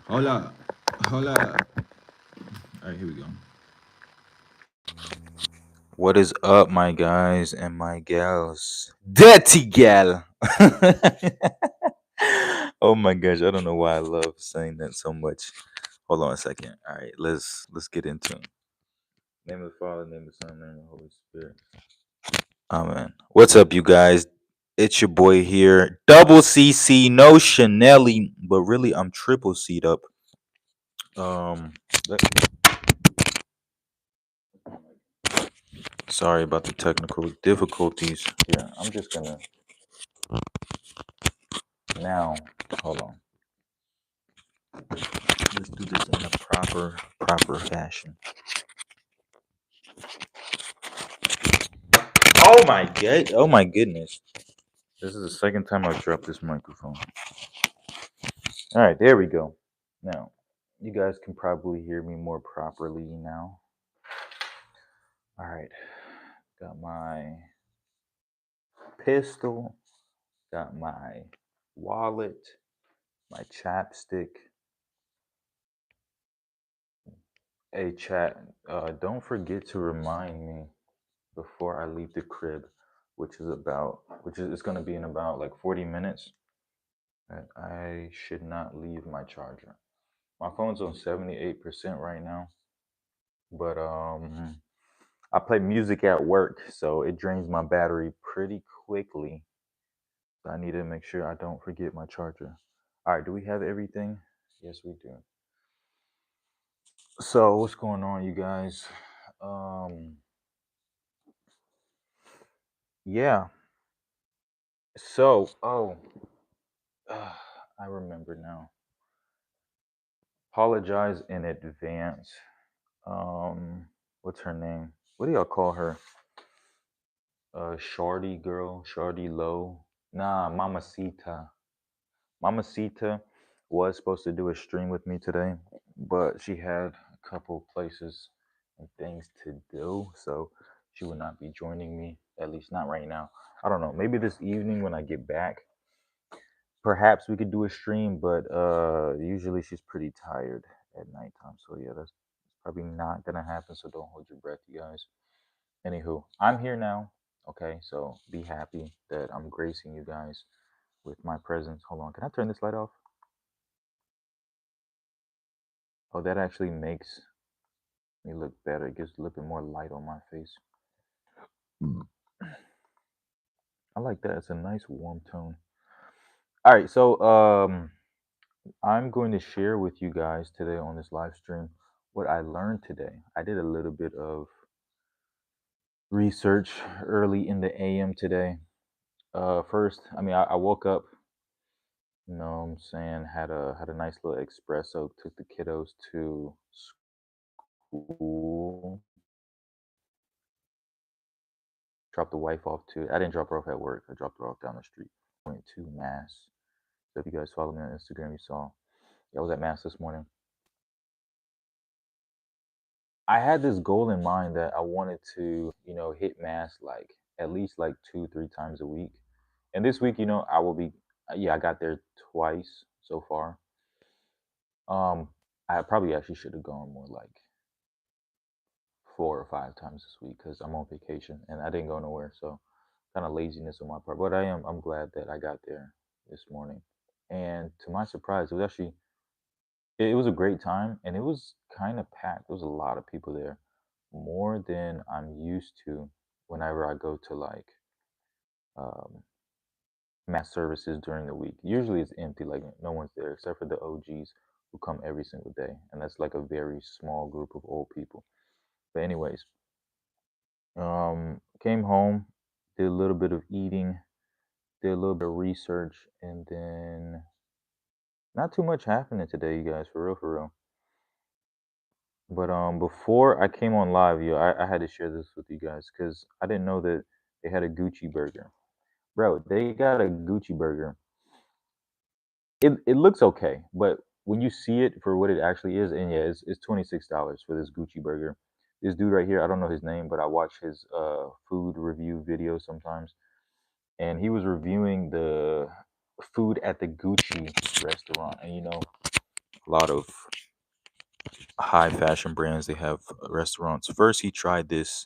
Hola, hola. All right, here we go. What is up, my guys and my gals? Dirty gal! Oh my gosh, I don't know why I love saying that so much. Hold on a second. All right, let's get into it. Name of the Father, name of the Son, name of the Holy Spirit. Amen. What's up, you guys? It's your boy here, double CC, no Chanelly, but really I'm triple C'd up. Um, let- Sorry about the technical difficulties. Yeah, I'm just gonna now. Hold on. Let's do this in a proper fashion. Oh my goodness. This is the second time I've dropped this microphone. All right, there we go. Now, you guys can probably hear me more properly now. All right. Got my pistol, got my wallet, my chapstick. Hey chat, don't forget to remind me before I leave the crib, which is it's gonna be in about like 40 minutes. That I should not leave my charger. My phone's on 78% right now, but I play music at work, so it drains my battery pretty quickly. So I need to make sure I don't forget my charger. All right, do we have everything? Yes, we do. So what's going on, you guys? Um, yeah. Uh, I remember now. Apologize in advance. Um, what's her name? What do y'all call her? Shardy girl, Shardy Low. Nah, Mamacita. Mamacita was supposed to do a stream with me today, but she had a couple places and things to do, so she would not be joining me, at least not right now. I don't know, maybe this evening when I get back, perhaps we could do a stream, but usually she's pretty tired at nighttime, so yeah, that's probably not gonna happen, so don't hold your breath, you guys. Anywho, I'm here now. Okay, so be happy that I'm gracing you guys with my presence. Hold on, can I turn this light off? Oh, that actually makes me look better. It gives a little bit more light on my face. Mm. I like that. It's a nice warm tone. All right, so I'm going to share with you guys today on this live stream what I learned today. I did a little bit of research early in the AM today. First, I mean, I woke up. You know what I'm saying? Had a nice little espresso, took the kiddos to school, dropped the wife off to I didn't drop her off at work. I dropped her off down the street. Went to Mass. So if you guys follow me on Instagram, you saw I was at Mass this morning. I had this goal in mind that I wanted to, hit Mass like at least like 2, 3 times a week. And this week, I will be yeah, I got there twice so far. Um, I probably actually should have gone more like 4 or 5 times this week because I'm on vacation and I didn't go nowhere. So kind of laziness on my part. But I'm glad that I got there this morning. And to my surprise, it was a great time and it was kind of packed. There was a lot of people there, more than I'm used to whenever I go to like um, mass services during the week. Usually it's empty, like no one's there except for the OGs who come every single day, and that's like a very small group of old people. But anyways, came home, did a little bit of eating, did a little bit of research, and then not too much happening today, you guys, for real, for real. But before I came on live, I had to share this with you guys because I didn't know that they had a Gucci burger. Bro, they got a Gucci burger. It looks okay, but when you see it for what it actually is, and yeah, it's $26 for this Gucci burger. This dude right here, I don't know his name, but I watch his food review videos sometimes, and he was reviewing the food at the Gucci restaurant, and a lot of high fashion brands, they have restaurants. First, he tried this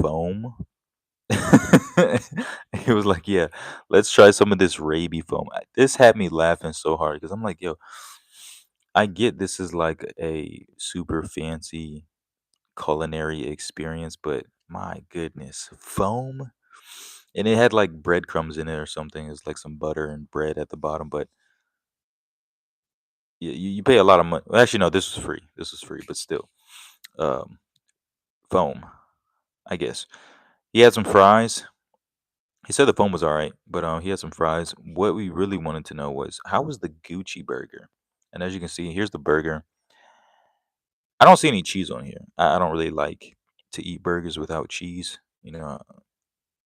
foam. He was like, "Yeah, let's try some of this Raby foam." This had me laughing so hard because I'm like, "Yo, I get this is like a super fancy culinary experience, but my goodness, foam." And it had like breadcrumbs in it or something. It's like some butter and bread at the bottom, but you pay a lot of money. Actually, no, this was free. This was free, but still, um, foam. I guess he had some fries. He said the foam was all right, but he had some fries. What we really wanted to know was how was the Gucci burger? And as you can see, here's the burger. I don't see any cheese on here. I don't really like to eat burgers without cheese.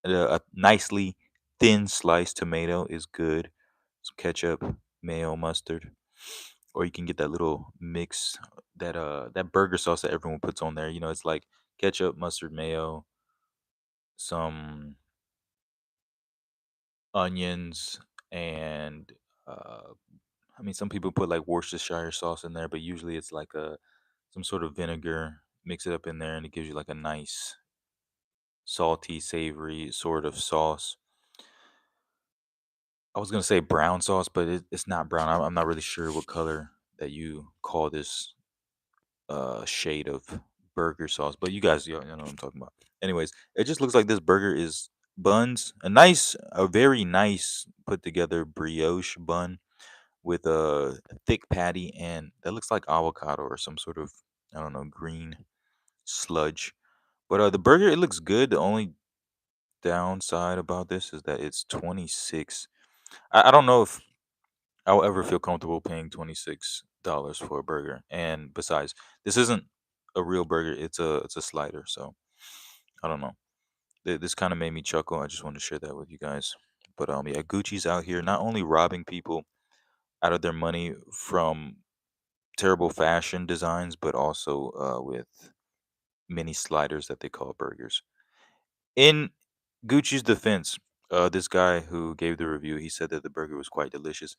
A nicely thin sliced tomato is good. Some ketchup, mayo, mustard, or you can get that little mix that burger sauce that everyone puts on there. It's like ketchup, mustard, mayo, some onions, and uh, I mean, some people put like Worcestershire sauce in there, but usually it's like some sort of vinegar. Mix it up in there, and it gives you like a nice salty, savory sort of sauce. I was gonna say brown sauce, but it's not brown. I'm not really sure what color that you call this shade of burger sauce, but you know what I'm talking about. Anyways, it just looks like this burger is buns, a very nice put together brioche bun with a thick patty, and that looks like avocado or some sort of, I don't know, green sludge. But the burger, it looks good. The only downside about this is that it's 26. I don't know if I'll ever feel comfortable paying $26 for a burger. And besides, this isn't a real burger. It's a slider. So I don't know. This kind of made me chuckle. I just wanted to share that with you guys. But yeah, Gucci's out here not only robbing people out of their money from terrible fashion designs, but also with mini sliders that they call burgers. In Gucci's defense, this guy who gave the review, he said that the burger was quite delicious.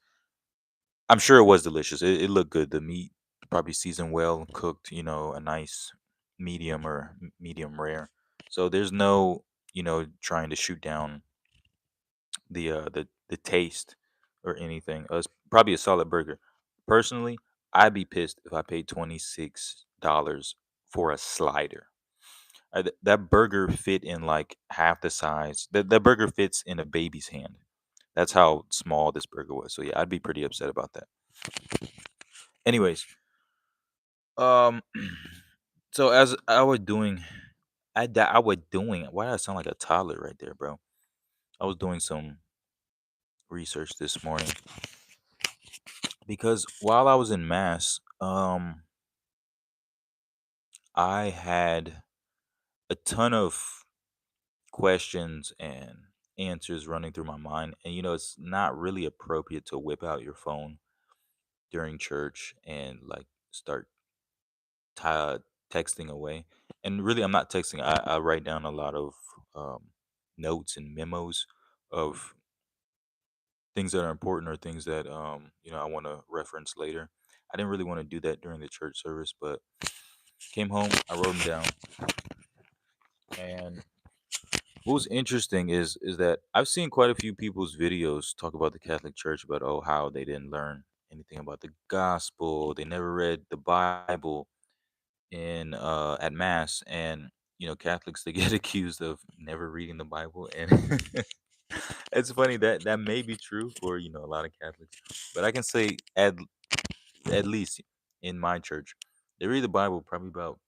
I'm sure it was delicious. It looked good. The meat probably seasoned well, cooked, a nice medium or medium rare. So there's no, trying to shoot down the taste or anything. It's probably a solid burger. Personally, I'd be pissed if I paid $26 for a slider. That burger fit in like half the size. That burger fits in a baby's hand. That's how small this burger was. So yeah, I'd be pretty upset about that. Anyways, um, so as I was doing, I was doing. Why did I sound like a toddler right there, bro? I was doing some research this morning because while I was in mass, I had a ton of questions and answers running through my mind. And it's not really appropriate to whip out your phone during church and like start ti texting away. And really, I'm not texting. I write down a lot of um, notes and memos of things that are important or things that I want to reference later. I didn't really want to do that during the church service, but came home, I wrote them down, and what was interesting is that I've seen quite a few people's videos talk about the Catholic Church about how they didn't learn anything about the gospel, they never read the Bible in at mass, and Catholics, they get accused of never reading the Bible, and it's funny that that may be true for a lot of Catholics, but I can say at least in my church, they read the Bible probably about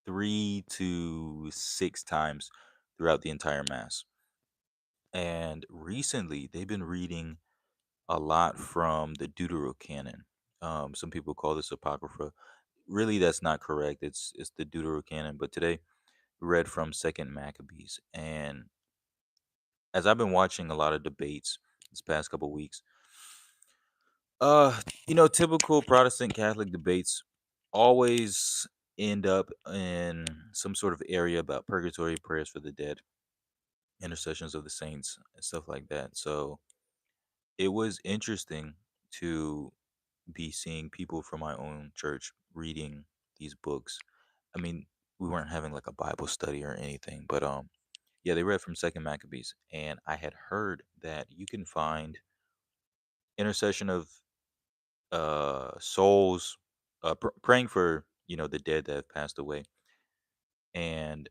3 to 6 times throughout the entire mass. And recently, they've been reading a lot from the Deuterocanon. Some people call this Apocrypha. Really, that's not correct. It's the Deuterocanon. But today, we read from Second Maccabees, and as I've been watching a lot of debates this past couple weeks, typical Protestant Catholic debates always end up in some sort of area about purgatory, prayers for the dead, intercessions of the saints, and stuff like that. So it was interesting to be seeing people from my own church reading these books. I mean, we weren't having like a Bible study or anything, but yeah, they read from Second Maccabees, and I had heard that you can find intercession of souls, praying for the dead that have passed away, and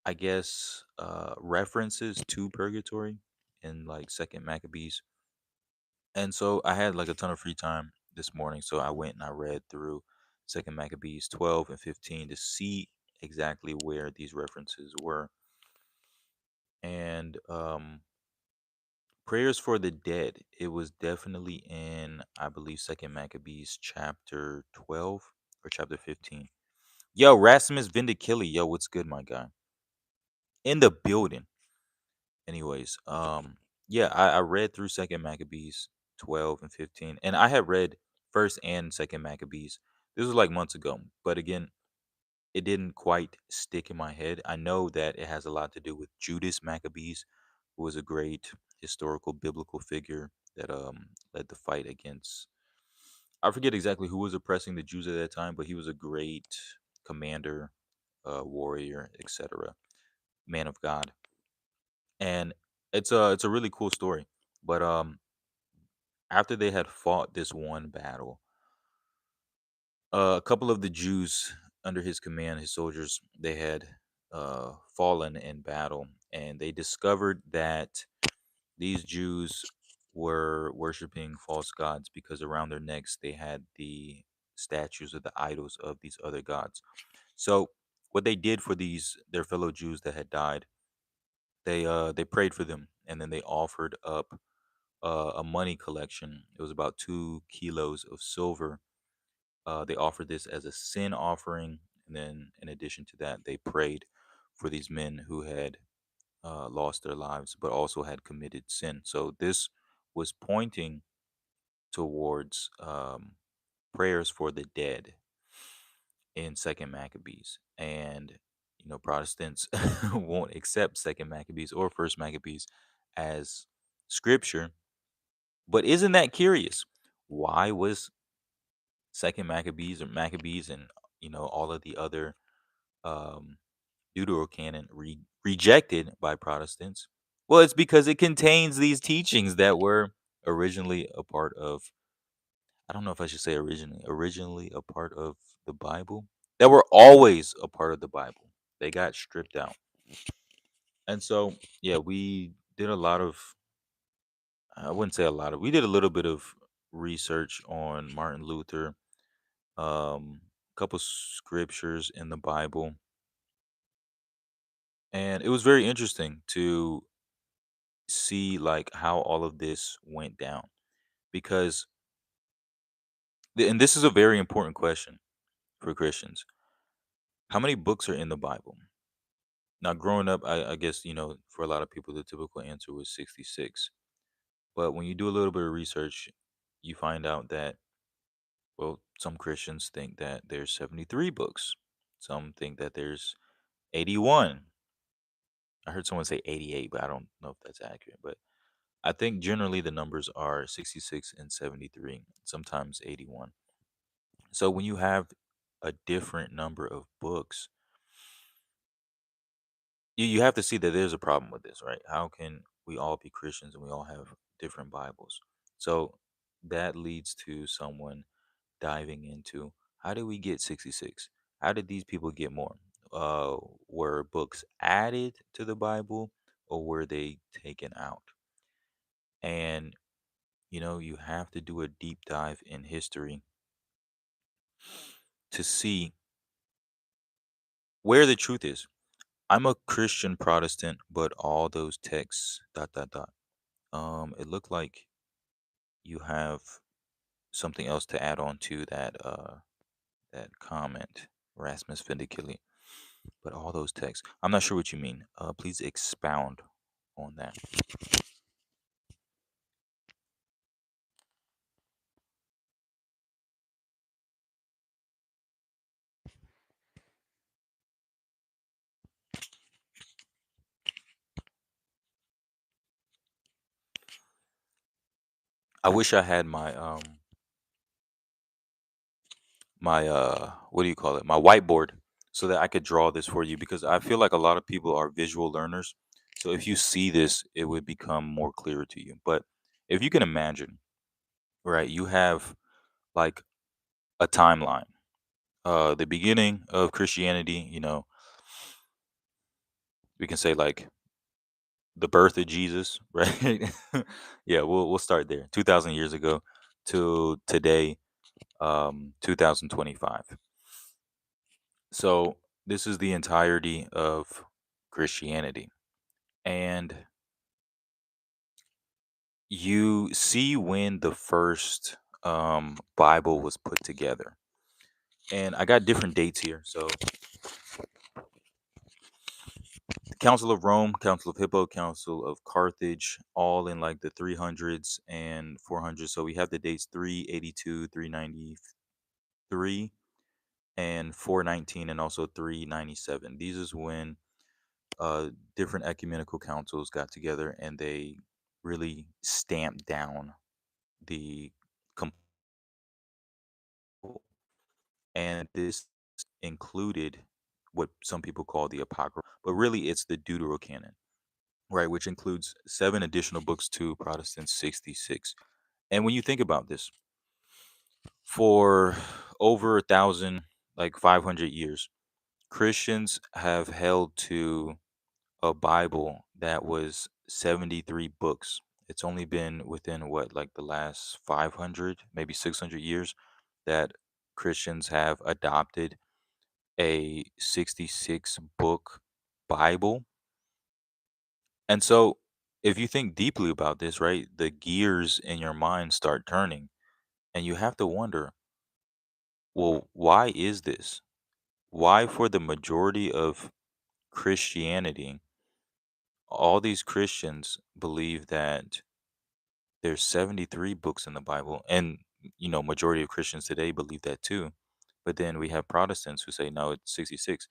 I guess references to purgatory in like Second Maccabees. And so I had like a ton of free time this morning, so I went and I read through Second Maccabees 12 and 15 to see exactly where these references were. And prayers for the dead, it was definitely in, I believe, Second Maccabees chapter 12 or chapter 15. Yo, Rasmus Vindicilli, yo, what's good, my guy? In the building. Anyways, yeah, I read through Second Maccabees 12 and 15, and I had read First and Second Maccabees. This was like months ago, but again, it didn't quite stick in my head. I know that it has a lot to do with Judas Maccabees, who was a great historical biblical figure that led the fight against. I forget exactly who was oppressing the Jews at that time, but he was a great commander, warrior, etc., man of God, and it's a really cool story. But after they had fought this one battle, a couple of the Jews under his command, his soldiers, they had fallen in battle, and they discovered that these Jews were worshiping false gods because around their necks they had the statues of the idols of these other gods. So what they did for these their fellow Jews that had died, they prayed for them, and then they offered up a money collection. It was about 2 kilos of silver. They offered this as a sin offering, and then in addition to that, they prayed for these men who had lost their lives, but also had committed sin. So this was pointing towards prayers for the dead in Second Maccabees, and Protestants won't accept Second Maccabees or First Maccabees as scripture. But isn't that curious? Why was Second Maccabees or Maccabees and all of the other um, Deuterocanon rejected by Protestants? Well, it's because it contains these teachings that were originally a part of. I don't know if I should say originally a part of the Bible. That were always a part of the Bible. They got stripped out, and so yeah, we did a lot of. I wouldn't say a lot of. We did a little bit of research on Martin Luther, a couple scriptures in the Bible, and it was very interesting to see like how all of this went down because and this is a very important question for Christians. How many books are in the Bible? Now, growing up, I guess for a lot of people, the typical answer was 66. But when you do a little bit of research, you find out that well, some Christians think that there's 73 books. Some think that there's 81. I heard someone say 88, but I don't know if that's accurate. But I think generally the numbers are 66 and 73, sometimes 81. So when you have a different number of books, you have to see that there's a problem with this, right? How can we all be Christians and we all have different Bibles? So that leads to someone diving into how did we get 66? How did these people get more? Were books added to the Bible or were they taken out? And you have to do a deep dive in history to see where the truth is. I'm a Christian Protestant, but all those texts dot dot dot. It looked like you have something else to add on to that comment, Rasmus Vindicilli. But all those texts, I'm not sure what you mean. Please expound on that. I wish I had my my what do you call it? My whiteboard so that I could draw this for you because I feel like a lot of people are visual learners. So if you see this, it would become more clear to you. But if you can imagine, right, you have like a timeline. The beginning of Christianity, we can say like the birth of Jesus, right? Yeah, we'll start there. 2000 years ago to today, 2025. So this is the entirety of Christianity. And you see when the first Bible was put together. And I got different dates here. So the Council of Rome, Council of Hippo, Council of Carthage, all in like the 300s and 400s. So we have the dates 382, 393, and 419, and also 397. These is when different ecumenical councils got together and they really stamped down the com- and this included what some people call the Apocrypha, but really it's the Deuterocanon, right, which includes 7 additional books to Protestants, 66. And when you think about this, for over 1,000, like 500 years, Christians have held to a Bible that was 73 books. It's only been within what, like the last 500, maybe 600 years that Christians have adopted a 66 book Bible. And so, if you think deeply about this, right, the gears in your mind start turning, and you have to wonder, well, why is this? Why, for the majority of Christianity, all these Christians believe that there's 73 books in the Bible, and majority of Christians today believe that too. But then we have Protestants who say no, it's 66.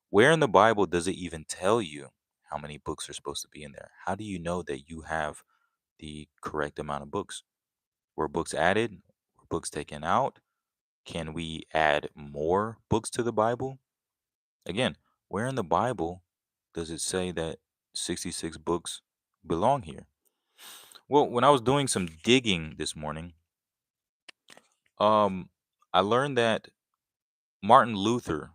Where in the Bible does it even tell you how many books are supposed to be in there? How do you know that you have the correct amount of books? Were books added? Were books taken out? Can we add more books to the Bible? Again, where in the Bible does it say that 66 books belong here? Well, when I was doing some digging this morning, um, I learned that Martin Luther,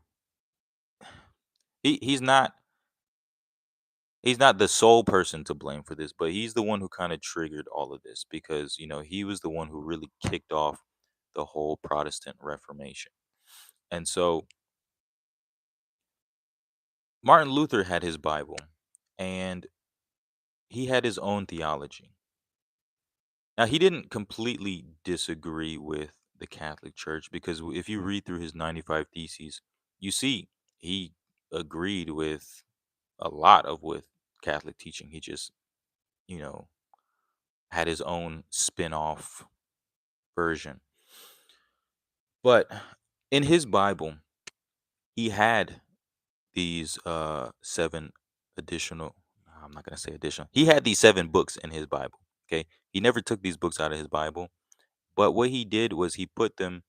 he's not the sole person to blame for this, but he's the one who kind of triggered all of this because he was the one who really kicked off the whole Protestant Reformation. And so Martin Luther had his Bible, and he had his own theology. Now, he didn't completely disagree with the Catholic Church because if you read through his 95 Theses, you see he agreed with a lot of with Catholic teaching. He just, you know, had his own spin-off version. But in his Bible, he had these 7 additional, I'm not going to say additional. He had these 7 books in his Bible, okay? He never took these books out of his Bible, but what he did was he put them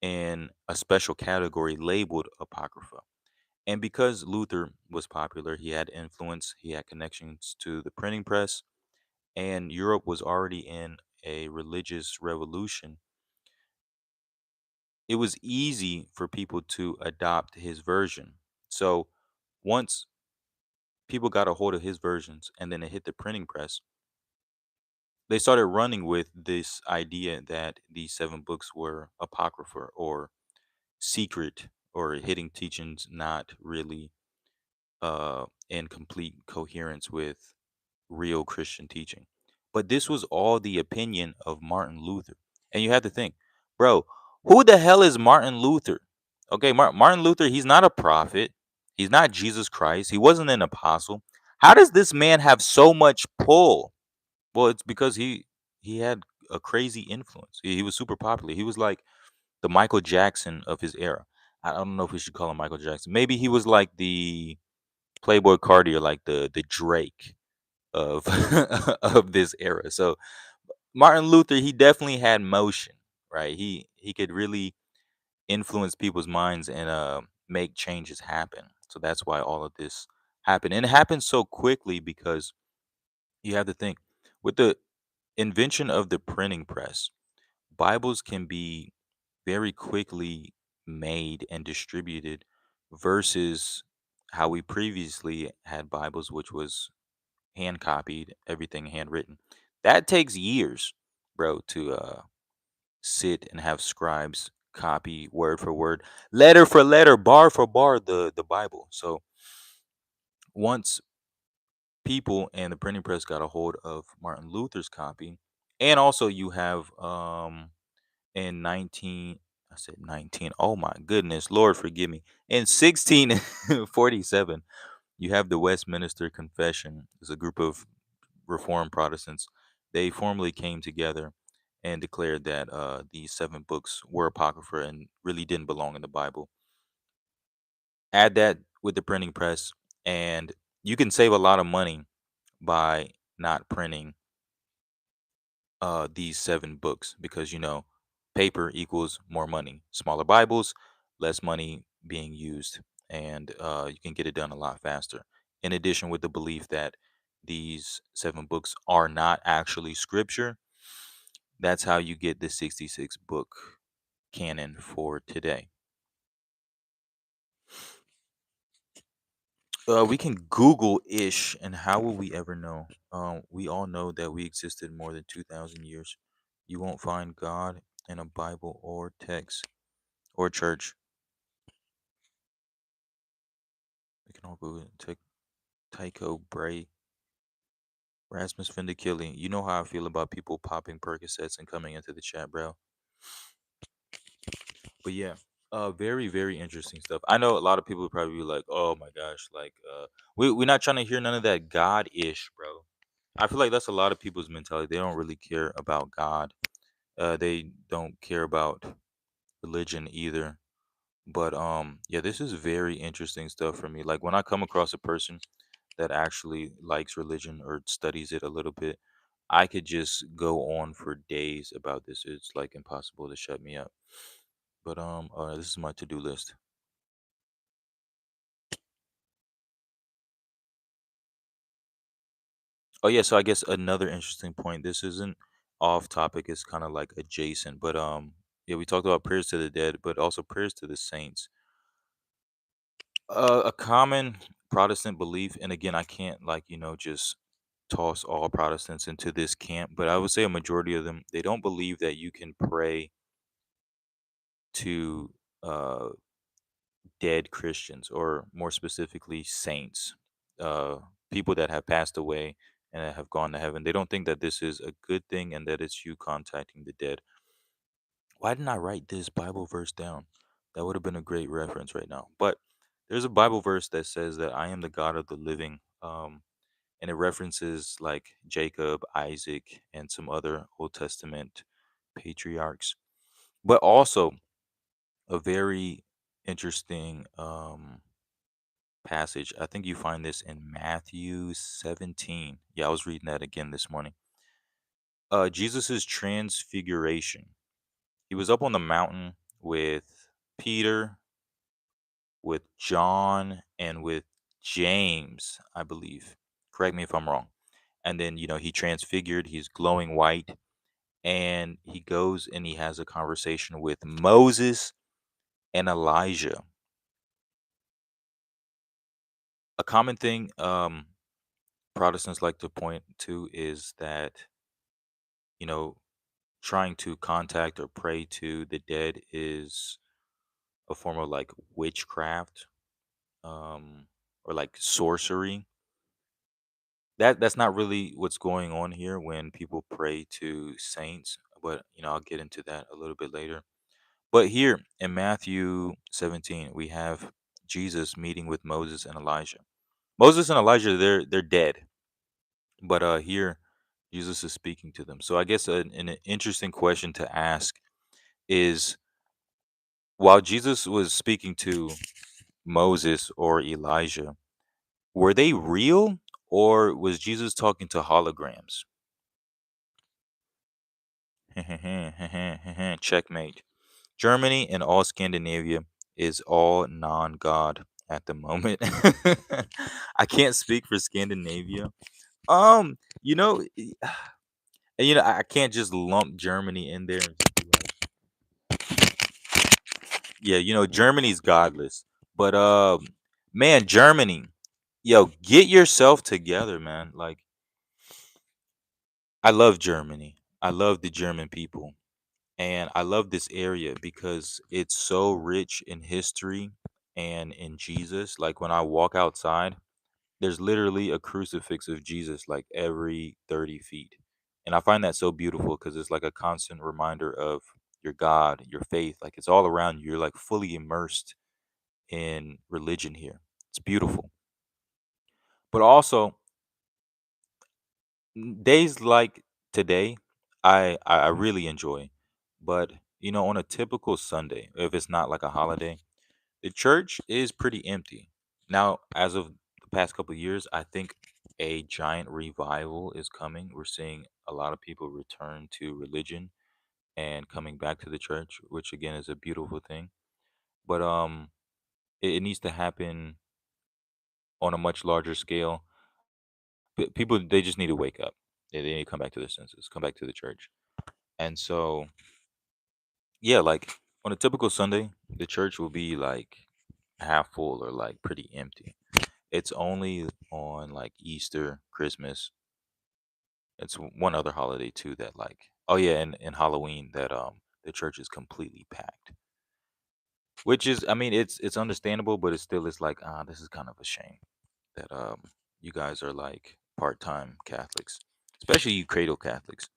in a special category labeled Apocrypha. And because Luther was popular, he had influence, he had connections to the printing press, and Europe was already in a religious revolution. It was easy for people to adopt his version. So once people got a hold of his versions and then it hit the printing press, they started running with this idea that these 7 books were apocrypha or secret or hidden teachings not really in complete coherence with real Christian teaching. But this was all the opinion of Martin Luther. And you have to think, bro, who the hell is Martin Luther? Okay, Martin Luther, he's not a prophet. He's not Jesus Christ. He wasn't an apostle. How does this man have so much pull? Well, it's because he had a crazy influence. He was super popular. He was like the Michael Jackson of his era. I don't know if we should call him Michael Jackson. Maybe he was like the Playboy Cardi or like the Drake of of this era. So Martin Luther, he definitely had motion, right? He could really influence people's minds and make changes happen. So that's why all of this happened. And it happened so quickly because you have to think with the invention of the printing press, Bibles can be very quickly made and distributed versus how we previously had Bibles, which was hand copied, everything handwritten. That takes years, bro, to sit and have scribes copy word for word, letter for letter, bar for bar the Bible. So once people and the printing press got a hold of Martin Luther's copy, and also you have in 19 I said 19, oh my goodness, Lord forgive me, in 1647 you have the Westminster Confession. It's a group of Reformed Protestants. They formally came together and declared that these seven books were apocrypha and really didn't belong in the Bible. Add that with the printing press, and you can save a lot of money by not printing these seven books because paper equals more money. Smaller Bibles, less money being used, and you can get it done a lot faster. In addition, with the belief that these seven books are not actually scripture, that's how you get the 66 book canon for today. We can Google ish, and how will we ever know? We all know that we existed more than 2,000 years. You won't find God in a Bible or text or church. We can all Google it. Tycho Brahe, Rasmus Vindicilli. You know how I feel about people popping Percocets and coming into the chat, bro. But yeah, very very interesting stuff. I know a lot of people would probably be like, "Oh my gosh, like, we're not trying to hear none of that God ish, bro." I feel like that's a lot of people's mentality. They don't really care about God. They don't care about religion either. But yeah, this is very interesting stuff for me. Like when I come across a person that actually likes religion or studies it a little bit, I could just go on for days about this. It's like impossible to shut me up. But this is my to-do list. Oh yeah, so I guess another interesting point. This isn't off topic. It's kind of like adjacent. But yeah, we talked about prayers to the dead, but also prayers to the saints. A common Protestant belief, and again, I can't like just toss all Protestants into this camp, but I would say a majority of them they don't believe that you can pray to uh, dead Christians, or more specifically, saints, uh, people that have passed away and that have gone to heaven. They don't think that this is a good thing and that it's you contacting the dead. Why didn't I write this Bible verse down? That would have been a great reference right now. But there's a Bible verse that says that I am the God of the living. And it references like Jacob, Isaac, and some other Old Testament patriarchs. But also a very interesting passage. I think you find this in Matthew 17. Yeah, I was reading that again this morning. Jesus's transfiguration. He was up on the mountain with Peter, with John, and with James, I believe. Correct me if I'm wrong. And then, he transfigured, he's glowing white, and he goes and he has a conversation with Moses and Elijah. A common thing Protestants like to point to is that, you know, trying to contact or pray to the dead is a form of like witchcraft, or like sorcery. That's not really what's going on here when people pray to saints, but I'll get into that a little bit later. But here in Matthew 17, we have Jesus meeting with Moses and Elijah. Moses and Elijah, they're dead, but here Jesus is speaking to them. So I guess an interesting question to ask is, while Jesus was speaking to Moses or Elijah, were they real, or was Jesus talking to holograms? Checkmate. Germany and all Scandinavia is all non-God at the moment. I can't speak for Scandinavia. You know, and I can't just lump Germany in there and just be like, yeah, Germany's godless. But man, Germany, yo, get yourself together, man. Like, I love Germany. I love the German people. And I love this area because it's so rich in history and in Jesus. Like when I walk outside, there's literally a crucifix of Jesus like every 30 feet. And I find that so beautiful because it's like a constant reminder of your God, your faith. Like it's all around you. You're like fully immersed in religion here. It's beautiful. But also, days like today, I really enjoy. But on a typical Sunday, if it's not like a holiday, the church is pretty empty. Now, as of the past couple of years, I think a giant revival is coming. We're seeing a lot of people return to religion and coming back to the church, which again is a beautiful thing. But it needs to happen on a much larger scale. People, they just need to wake up. They need to come back to their senses, come back to the church. And so, yeah, like on a typical Sunday, the church will be like half full or like pretty empty. It's only on like Easter, Christmas. It's one other holiday too that like, oh yeah, and Halloween that the church is completely packed. Which is, I mean, it's understandable, but it still is like, this is kind of a shame that you guys are like part-time Catholics, especially you cradle Catholics.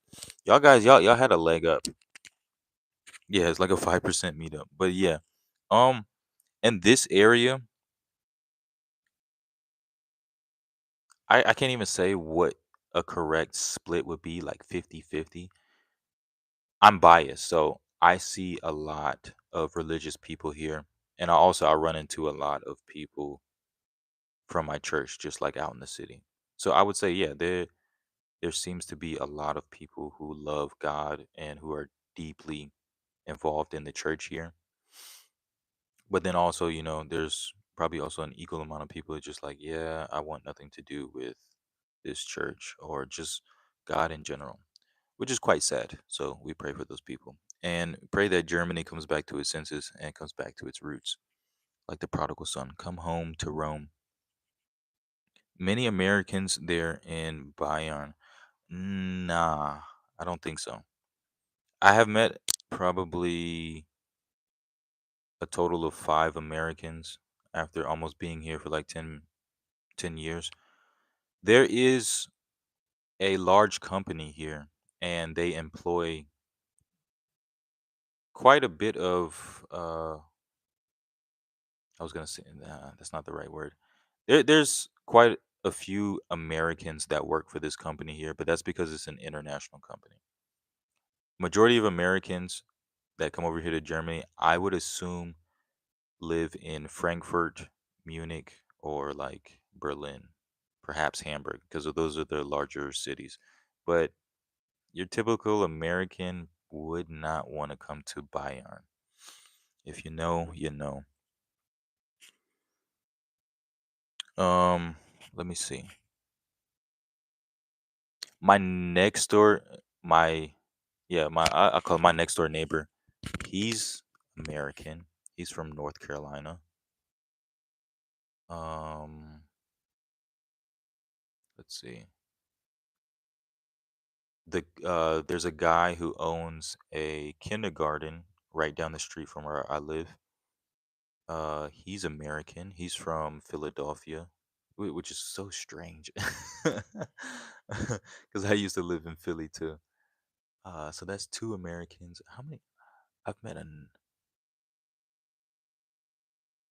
Y'all guys, y'all had a leg up. Yeah, it's like a 5% meetup. But yeah, um, in this area, I can't even say what a correct split would be, like 50-50. I'm biased, so I see a lot of religious people here, and I run into a lot of people from my church, just like out in the city. So I would say, yeah, there seems to be a lot of people who love God and who are deeply involved in the church here. But then also, there's probably also an equal amount of people that just like, yeah, I want nothing to do with this church or just God in general, which is quite sad. So we pray for those people and pray that Germany comes back to its senses and comes back to its roots, like the prodigal son. Come home to Rome. Many Americans there in Bayern. Nah, I don't think so. I have met probably a total of 5 Americans after almost being here for like ten years. There is a large company here, and they employ quite a bit of I was gonna say, nah, that's not the right word. There's quite a few Americans that work for this company here, but that's because it's an international company. Majority of Americans that come over here to Germany, I would assume, live in Frankfurt, Munich, or like Berlin, perhaps Hamburg, because of those are the larger cities. But your typical American would not want to come to Bayern. If you know, you know. Um, Let me see. My next door, my yeah, I call my next door neighbor. He's American. He's from North Carolina. Um, let's see. There's a guy who owns a kindergarten right down the street from where I live. He's American. He's from Philadelphia, which is so strange, because I used to live in Philly too. So that's two Americans. How many? I've met an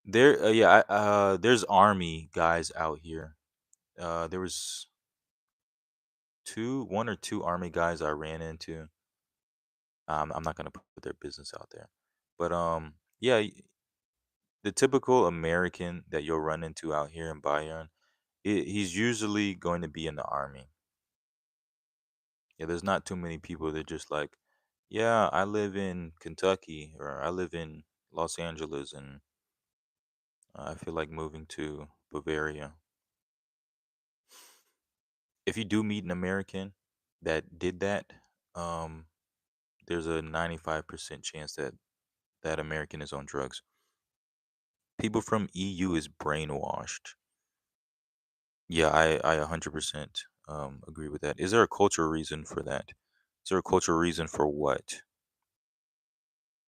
there. Yeah, there's army guys out here. There was one or two army guys I ran into. I'm not gonna put their business out there, but yeah, the typical American that you'll run into out here in Bayern, he's usually going to be in the army. Yeah, there's not too many people that just like Yeah, I live in Kentucky, or I live in Los Angeles, and I feel like moving to Bavaria. If you do meet an American that did that, um, there's a 95% chance that that American is on drugs. People from EU is brainwashed. Yeah, I 100% agree with that. Is there a cultural reason for that? Is there a cultural reason for what?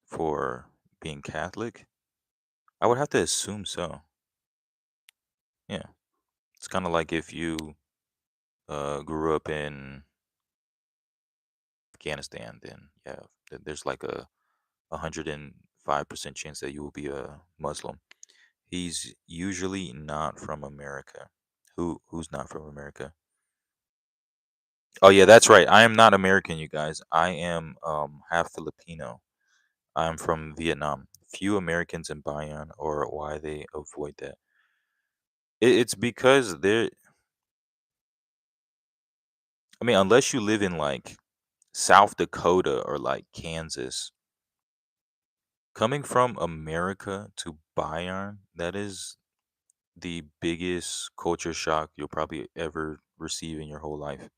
For being Catholic? I would have to assume so. Yeah. It's kind of like if you grew up in Afghanistan, then yeah, there's like a 105% chance that you will be a Muslim. He's usually not from America. Who's not from America? Oh yeah, that's right. I am not American, you guys. I am half Filipino. I'm from Vietnam. Few Americans in Bayan, or why they avoid that. It's because they're. I mean, unless you live in like South Dakota or like Kansas, coming from America to Bayern, that is the biggest culture shock you'll probably ever receive in your whole life.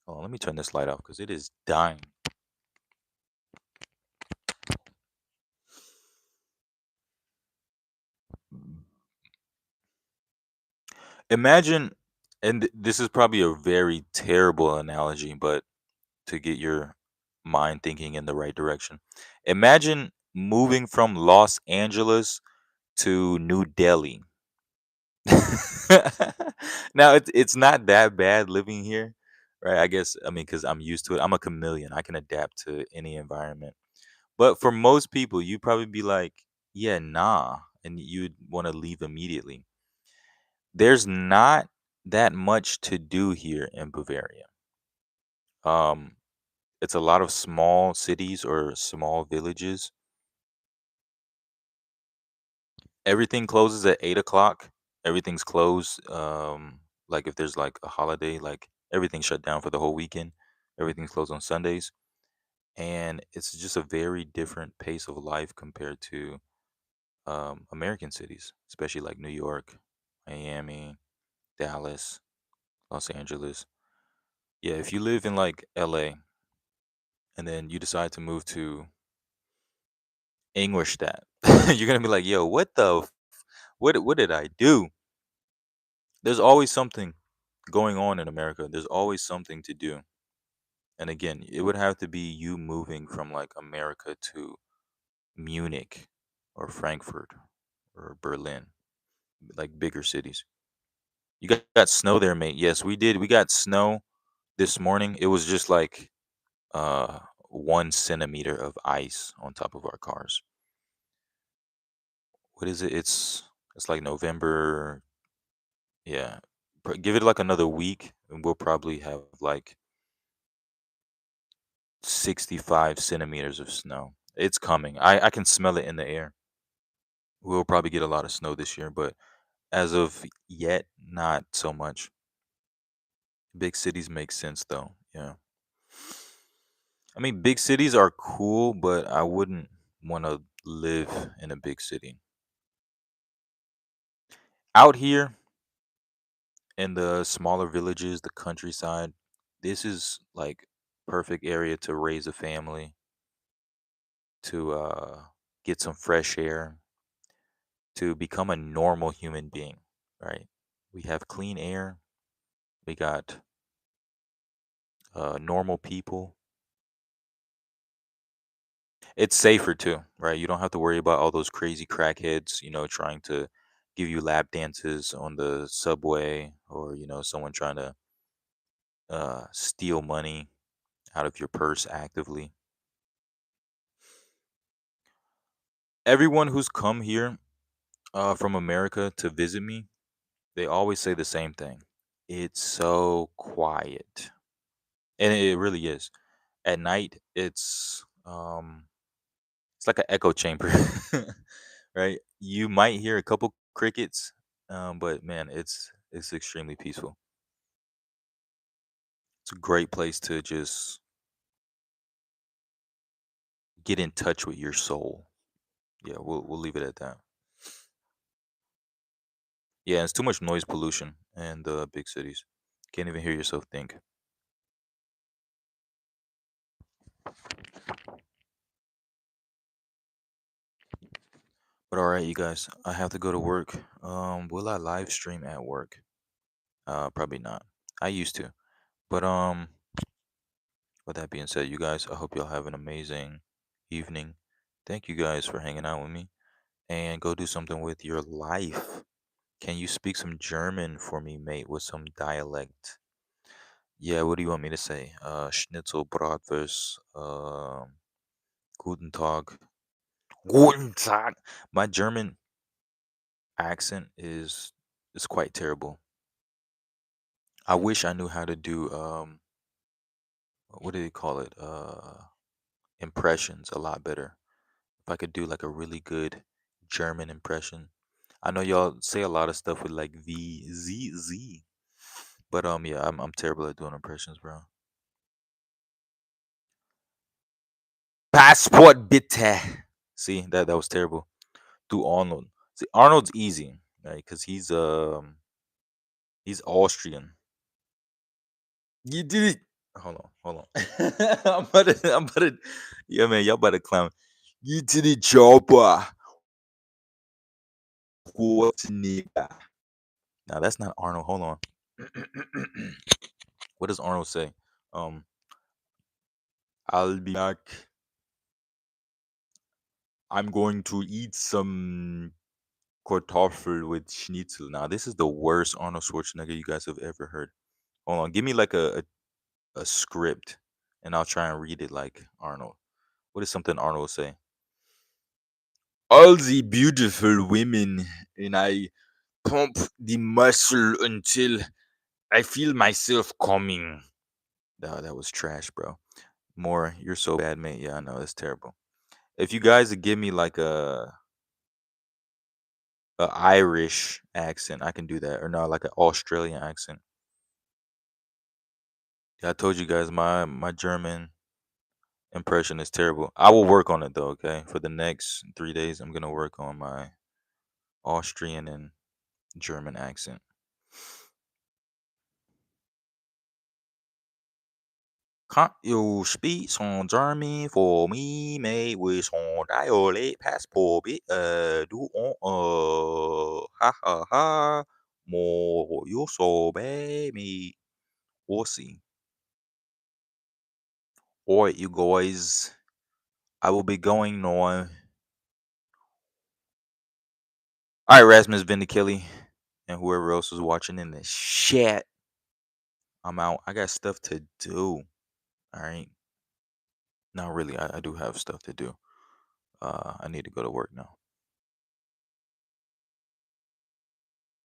Hold on, let me turn this light off because it is dying. Imagine, and this is probably a very terrible analogy, but to get your mind thinking in the right direction. Imagine moving from Los Angeles to New Delhi. Now it's not that bad living here, right? I guess I mean because I'm used to it. I'm a chameleon. I can adapt to any environment. But for most people, you'd probably be like, "Yeah, nah," and you'd want to leave immediately. There's not that much to do here in Bavaria. Um, it's a lot of small cities or small villages. Everything closes at 8 o'clock. Everything's closed. Like if there's like a holiday, like everything's shut down for the whole weekend. Everything's closed on Sundays, and it's just a very different pace of life compared to American cities, especially like New York, Miami, Dallas, Los Angeles. Yeah, if you live in like LA and then you decide to move to Ingolstadt, you're gonna be like, "Yo, what did I do?" There's always something going on in America. There's always something to do. And again, it would have to be you moving from like America to Munich or Frankfurt or Berlin, like bigger cities. You got snow there, mate. Yes, we did. We got snow this morning. It was just like 1 centimeter of ice on top of our cars. What is it? It's like November. Yeah. Give it like another week and we'll probably have like 65 centimeters of snow. It's coming. I can smell it in the air. We'll probably get a lot of snow this year, but as of yet, not so much. Big cities make sense though. Yeah. I mean, big cities are cool, but I wouldn't want to live in a big city. Out here in the smaller villages, the countryside, this is like perfect area to raise a family, to get some fresh air, to become a normal human being, right? We have clean air, we got normal people. It's safer too, right? You don't have to worry about all those crazy crackheads, trying to give you lap dances on the subway, or someone trying to steal money out of your purse actively. Everyone who's come here from America to visit me, they always say the same thing. It's so quiet, and it really is. At night, it's like an echo chamber, right? You might hear a couple crickets, but man, it's extremely peaceful. It's a great place to just get in touch with your soul. Yeah, we'll leave it at that. Yeah, it's too much noise pollution in the big cities. Can't even hear yourself think. But all right, you guys, I have to go to work. Will I live stream at work? Probably not. I used to, but with that being said, you guys, I hope y'all have an amazing evening. Thank you guys for hanging out with me, and go do something with your life. Can you speak some German for me, mate, with some dialect? Yeah, what do you want me to say? Schnitzel, Bratwurst, Guten Tag. Guten Tag. My German accent is quite terrible. I wish I knew how to do what do they call it? Impressions a lot better. If I could do like a really good German impression. I know y'all say a lot of stuff with like V Z Z. But yeah, I'm terrible at doing impressions, bro. Passport bitte. See, that was terrible. Do Arnold. See, Arnold's easy, right? Because he's Austrian. You did it. Hold on. I'm about to, yeah, man, y'all about to clown. You did it, chopper. What nigga? Now that's not Arnold. Hold on. What does Arnold say? Um, I'll be back. I'm going to eat some Kartoffel with Schnitzel. Now this is the worst Arnold Schwarzenegger you guys have ever heard. Hold on, give me like a script, and I'll try and read it like Arnold. What is something Arnold would say? All the beautiful women, and I pump the muscle until I feel myself coming. That was trash, bro. More, you're so bad, mate. Yeah, I know that's terrible. If you guys would give me like a Irish accent, I can do that, or no, like an Australian accent. Yeah, I told you guys my German impression is terrible. I will work on it though. Okay, for the next 3 days, I'm gonna work on my Austrian and German accent. Can't you speak some German for me, mate, with some dialect passport bit? Do on ha ha ha more you so baby. We'll see. Alright, you guys. I will be going now. Alright, Rasmus Vindicilli and whoever else is watching in the chat. I'm out. I got stuff to do. Alright. Not really. I do have stuff to do. I need to go to work now.